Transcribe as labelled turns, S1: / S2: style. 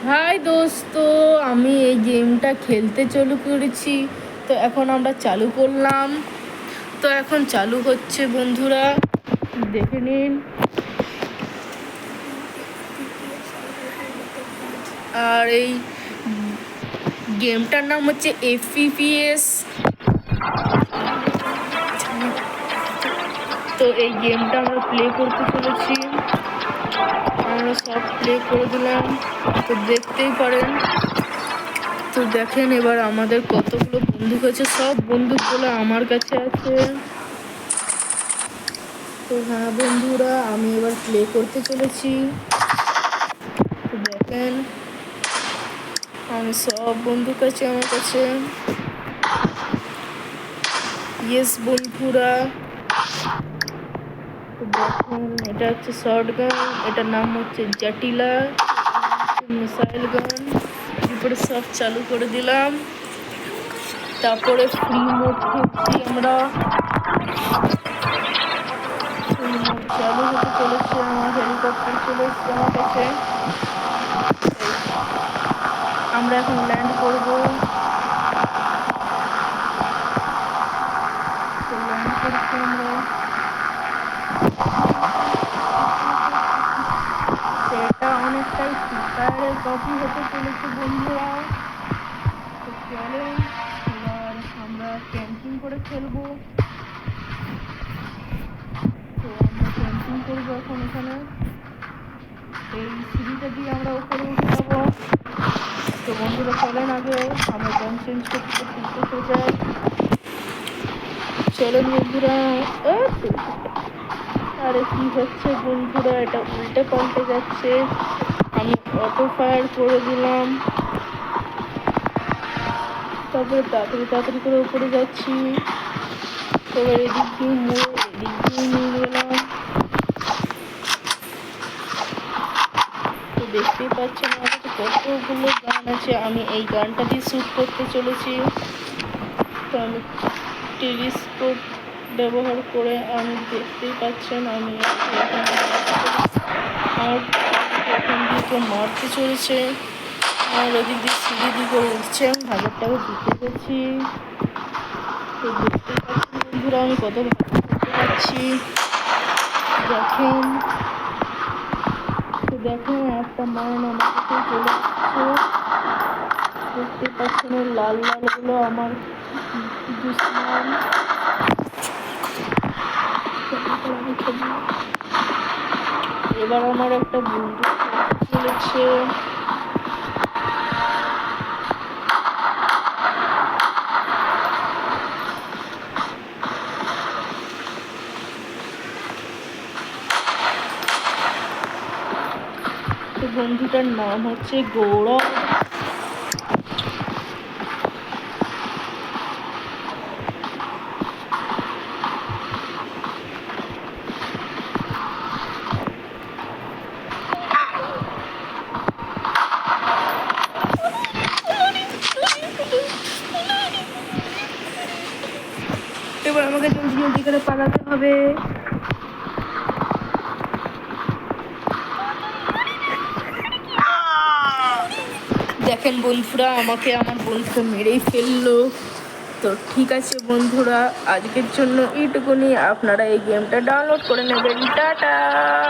S1: High দোস্ত, আমি এই গেমটা খেলতে চালু করেছি। তো এখন আমরা চালু করলাম। তো এখন চালু হচ্ছে বন্ধুরা, দেখে নিন। আর এই গেমটার নাম হচ্ছে FPS। তো এই গেমটা আমরা প্লে করতে চলেছি। আমরা সব প্লে করে দিলাম, তো দেখতেই পারেন। তো দেখেন এবার আমাদের কতগুলো বন্দুক আছে, সব বন্দুকগুলো আমার কাছে আছে। তো হ্যাঁ বন্ধুরা, আমি এবার প্লে করতে চলেছি। তো দেখেন আমি সব বন্দুক আছে আমার কাছে। ইয়েস বন্ধুরা, তো দেখুন এটা হচ্ছে শর্ট গান, এটার নাম হচ্ছে জাটিলা মিসাইল গান। এরপরে সব চালু করে দিলাম। তারপরে ফ্রি মোড খেলছি আমরা। ফ্রি মোড চালু হতে চলেছে। আমার হেলিকপ্টার চলে এসছে আমার কাছে। আমরা এখন ল্যান্ড করবো। ল্যান্ড করছি আমরা। সেটা অনেকটাই ফ্রি কপি হতে চলেছে বন্ধুরা। তো চলেন এবার আমরা ক্যাম্পিং করে খেলবো। তো আমরা ক্যাম্পিং করবো এখন এখানে। এই সিঁড়িটা দিয়ে আমরা উপরে উঠে যাবো। তো বন্ধুরা চলেন আগে আমরা গান চেঞ্জ করতে যাই। চলেন বন্ধুরা। আরে কি হচ্ছে বন্ধুরা, এটা উল্টে পাল্টে যাচ্ছে। আমি অটো ফায়ার করে দিলাম। তারপরে তাড়াতাড়ি করে উপরে যাচ্ছি। এবার এদিক দিয়ে নিয়ে গেলাম। তো দেখতেই পাচ্ছেন আমার কাছে কতগুলো গান আছে। আমি এই গানটা দিয়ে শ্যুট করতে চলেছি। তো আমি টেলিস্কোপ ব্যবহার করে আমি দেখতেই পাচ্ছেন আমি এখান দিয়ে কেউ মারতে চলেছে। আর ওদিক দিয়ে সিঁড়ি দিকে উঠছে, আমি 1000 টাকা জিতে গেছি। তো দেখতেই পাচ্ছেন বন্ধুরা আমি কত ভালো করতে পারছি। দেখেন, তো দেখেন একটা মান আমার কাছে চলে আসছে। দেখতে পাচ্ছেন লাল গুলো আমার দুশ্মন। এবার আমার একটা বন্ধু চলেছে। তো বন্ধুটার নাম হচ্ছে গৌরব। এবার আমাকে জলদি করে পালাতে হবে। দেখেন বন্ধুরা আমাকে আমার বন্ধুরা মেরেই ফেললো। তো ঠিক আছে বন্ধুরা, আজকের জন্য এইটুকুনি। আপনারা এই গেমটা ডাউনলোড করে নেবেন। টাটা।